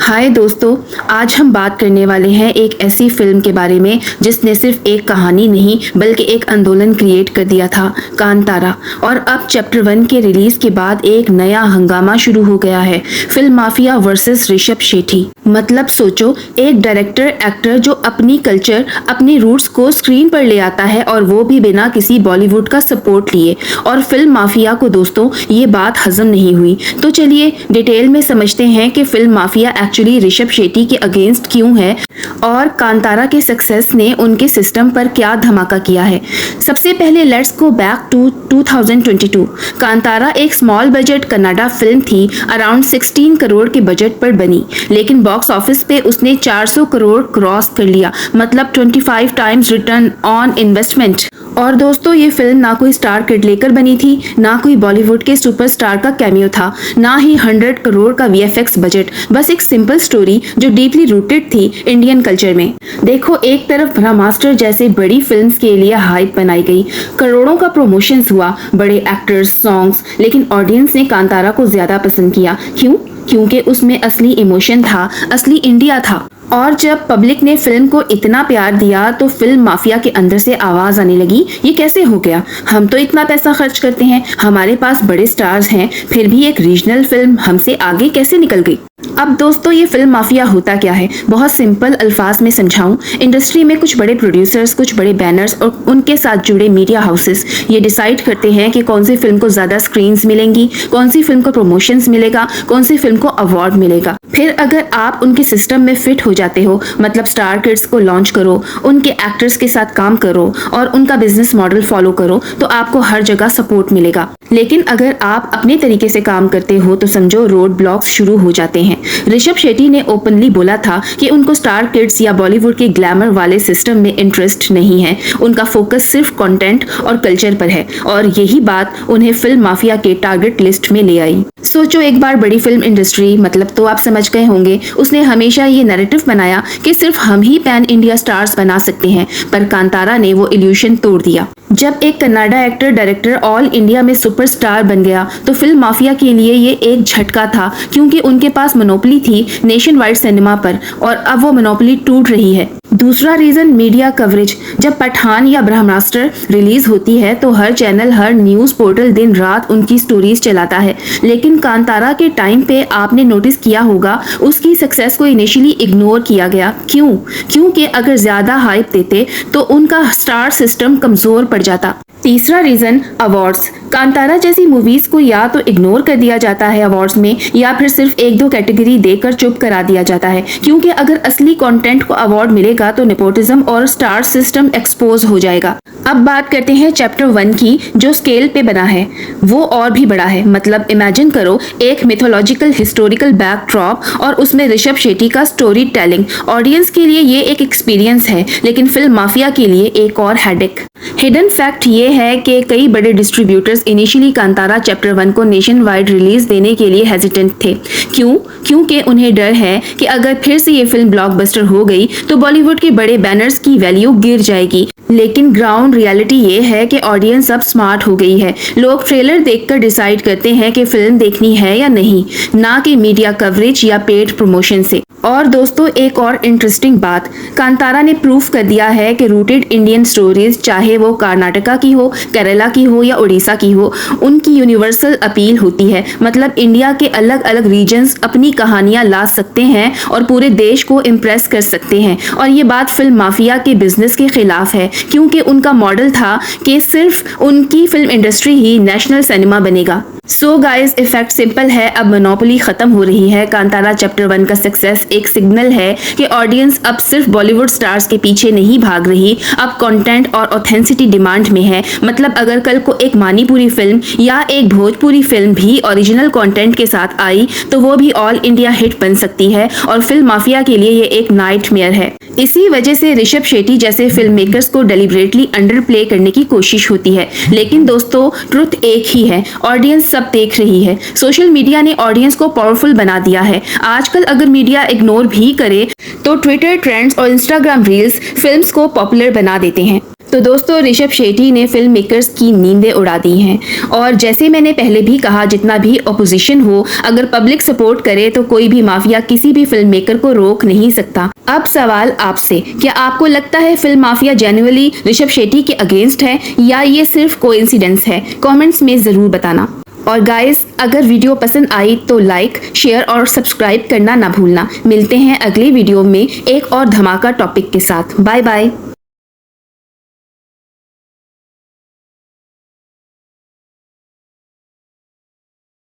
हाय दोस्तों, आज हम बात करने वाले हैं एक ऐसी फिल्म के बारे में जिसने सिर्फ एक कहानी नहीं बल्कि एक आंदोलन क्रिएट कर दिया था, कांतारा। और अब चैप्टर 1 के रिलीज के बाद एक नया हंगामा शुरू हो गया है, film mafia versus Rishabh Shetty. मतलब सोचो, एक डायरेक्टर एक्टर जो अपनी कल्चर, अपनी रूट्स को स्क्रीन पर ले आता है और वो भी बिना किसी बॉलीवुड का सपोर्ट लिए। और फिल्म माफिया को दोस्तों ये बात हजम नहीं हुई। तो चलिए डिटेल में समझते हैं कि film mafia actually Rishabh Shetty के अगेंस्ट क्यों है और कांतारा के सक्सेस ने उनके सिस्टम पर क्या धमाका किया है। सबसे पहले let's go back to 2022। Kantara एक स्मॉल बजट कन्नाडा फिल्म थी, अराउंड 16 करोड़ के बजट पर बनी, लेकिन बॉक्स ऑफिस पे उसने 400 करोड़ क्रॉस कर लिया, मतलब 25 टाइम्स रिटर्न ऑन इन्वेस्टमेंट। और दोस्तों ये फिल्म ना कोई स्टार किड लेकर बनी थी, ना कोई बॉलीवुड के सुपरस्टार का कैमियो था, ना ही 100 करोड़ का वीएफएक्स बजट, बस एक सिंपल स्टोरी जो डीपली रूटेड थी इंडियन कल्चर में। देखो, एक तरफ ब्रह्मास्त्र जैसे बड़ी फिल्म्स के लिए हाइप बनाई गई, करोड़ों का प्रमोशंस हुआ, बड़े एक्टर्स, सॉन्ग्स, लेकिन ऑडियंस ने कांतारा को ज्यादा पसंद किया। क्यों? क्योंकि उसमें असली इमोशन था, असली इंडिया था। और जब पब्लिक ने फिल्म को इतना प्यार दिया तो फिल्म माफिया के अंदर से आवाज आने लगी, ये कैसे हो गया? हम तो इतना पैसा खर्च करते हैं, हमारे पास बड़े स्टार्स हैं, फिर भी एक रीजनल फिल्म हमसे आगे कैसे निकल गई? अब दोस्तों ये फिल्म माफिया होता क्या है, बहुत सिंपल अल्फाज में समझाऊं। इंडस्ट्री में कुछ बड़े प्रोड्यूसर्स, कुछ बड़े बैनर्स और उनके साथ जुड़े मीडिया हाउसेस ये डिसाइड करते हैं कि कौन सी फिल्म को ज्यादा स्क्रीन्स मिलेंगी, कौन सी फिल्म को प्रमोशंस मिलेगा, कौन सी फिल्म को अवार्ड मिलेगा। फिर अगर आप उनके सिस्टम में फिट हो जाते हो, मतलब स्टार किड्स को लॉन्च करो, उनके एक्टर्स के साथ काम करो और उनका बिजनेस मॉडल फॉलो करो, तो आपको हर जगह सपोर्ट मिलेगा। लेकिन अगर आप अपने तरीके से काम करते हो तो समझो रोड ब्लॉक्स शुरू हो जाते हैं। ऋषभ शेट्टी ने ओपनली बोला था कि उनको स्टार किड्स या बॉलीवुड के ग्लैमर वाले सिस्टम में इंटरेस्ट नहीं है, उनका फोकस सिर्फ कंटेंट और कल्चर पर है। और यही बात उन्हें फिल्म माफिया के टारगेट लिस्ट में ले आई। सोचो एक बार, बड़ी फिल्म इंडस्ट्री, मतलब तो आप समझ गए होंगे, उसने हमेशा ये नैरेटिव बनाया कि सिर्फ हम ही पैन इंडिया स्टार्स बना सकते हैं, पर कांतारा ने वो इल्यूशन तोड़ दिया। जब एक Kannada actor director all India में सुपरस्टार बन गया तो फिल्म माफिया के लिए ये एक झटका था, क्योंकि उनके पास मोनोपोली थी नेशन वाइड सिनेमा पर, और अब वो मोनोपोली टूट रही है। दूसरा रीजन मीडिया कवरेज। जब पठान या ब्रह्मास्त्र रिलीज होती है तो हर चैनल, हर न्यूज पोर्टल दिन रात उनकी स्टोरीज चलाता है, लेकिन कांतारा के टाइम पे आपने नोटिस किया होगा उसकी सक्सेस को इनिशियली इग्नोर किया गया। क्यों? क्योंकि अगर ज्यादा हाइप देते तो उनका स्टार सिस्टम कमजोर पड़ जाता। तीसरा रीजन अवार्ड्स। कांतारा जैसी मूवीज को या तो इग्नोर कर दिया जाता है अवार्ड्स में, या फिर सिर्फ 1-2 कैटेगरी देकर चुप करा दिया जाता है, क्योंकि अगर असली कंटेंट को अवार्ड मिलेगा तो नेपोटिज्म और स्टार सिस्टम एक्सपोज हो जाएगा। अब बात करते हैं चैप्टर 1 की, जो स्केल पे बना है वो और भी बड़ा है। मतलब इमेजिन करो एक मिथोलॉजिकल हिस्टोरिकल बैकड्रॉप और उसमें ऋषभ शेट्टी का स्टोरी टेलिंग। ऑडियंस के लिए ये एक एक्सपीरियंस है, लेकिन फिल्म माफिया के लिए एक और हेडेक। हिडन फैक्ट ये है कि कई बड़े डिस्ट्रीब्यूटर्स इनिशियली कांतारा चैप्टर 1 को नेशन वाइड रिलीज देने के लिए हेजिटेंट थे। क्यों? क्योंकि उन्हें डर है कि अगर फिर से ये फिल्म ब्लॉकबस्टर हो गई तो बॉलीवुड के बड़े बैनर्स की वैल्यू गिर जाएगी। लेकिन ग्राउंड रियलिटी ये है कि ऑडियंस अब स्मार्ट हो गई है। लोग ट्रेलर देखकर डिसाइड करते हैं कि फिल्म देखनी है या नहीं, ना कि मीडिया कवरेज या पेड प्रमोशन से। और दोस्तों एक और इंटरेस्टिंग बात, कांतारा ने प्रूफ कर दिया है कि रूटेड इंडियन स्टोरीज, चाहे वो कर्नाटका की हो, केरला की हो या उड़ीसा की हो, उनकी यूनिवर्सल अपील होती है। मतलब इंडिया के अलग अलग रीजन्स अपनी कहानियां ला सकते हैं और पूरे देश को इम्प्रेस कर सकते हैं। और ये बात फिल्म माफिया के बिजनेस के खिलाफ है, क्योंकि उनका मॉडल था कि सिर्फ उनकी फिल्म इंडस्ट्री ही नेशनल सिनेमा बनेगा। सो गाइस, इफेक्ट सिंपल है, अब मोनोपोली खत्म हो रही है। कांतारा चैप्टर 1 का सक्सेस एक सिग्नल है कि ऑडियंस अब सिर्फ बॉलीवुड स्टार्स के पीछे नहीं भाग रही, अब कंटेंट और ऑथेंसिटी डिमांड में है। मतलब अगर कल को एक मानीपुरी फिल्म या एक भोजपुरी फिल्म भी ओरिजिनल कंटेंट के साथ आई तो वो भी ऑल इंडिया हिट बन सकती है, और फिल्म माफिया के लिए ये एक नाइटमेयर है। इसी वजह से ऋषभ शेट्टी जैसे फिल्म मेकर्स को डेलिबरेटली अंडर प्ले करने की कोशिश होती है। लेकिन दोस्तों ट्रुथ एक ही है, ऑडियंस सब देख रही है। सोशल मीडिया ने ऑडियंस को पावरफुल बना दिया है। आजकल अगर मीडिया इग्नोर भी करे तो ट्विटर ट्रेंड्स और इंस्टाग्राम रील्स फिल्म्स को पॉपुलर बना देते हैं। तो दोस्तों ऋषभ शेट्टी ने फिल्म मेकर्स की नींदें उड़ा दी हैं और जैसे मैंने पहले भी कहा जितना भी ऑपोजिशन हो अगर पब्लिक सपोर्ट करे तो कोई भी माफिया किसी भी फिल्म मेकर को रोक नहीं सकता। अब सवाल आपसे, क्या आपको लगता है film mafia genuinely Rishabh Shetty के अगेंस्ट है या ये सिर्फ कोइंसिडेंस है? कमेंट्स में जरूर बताना। और गाइस अगर वीडियो पसंद आई तो लाइक शेयर और सब्सक्राइब करना ना भूलना। मिलते हैं अगली वीडियो में एक और धमाका टॉपिक के साथ। Bye bye.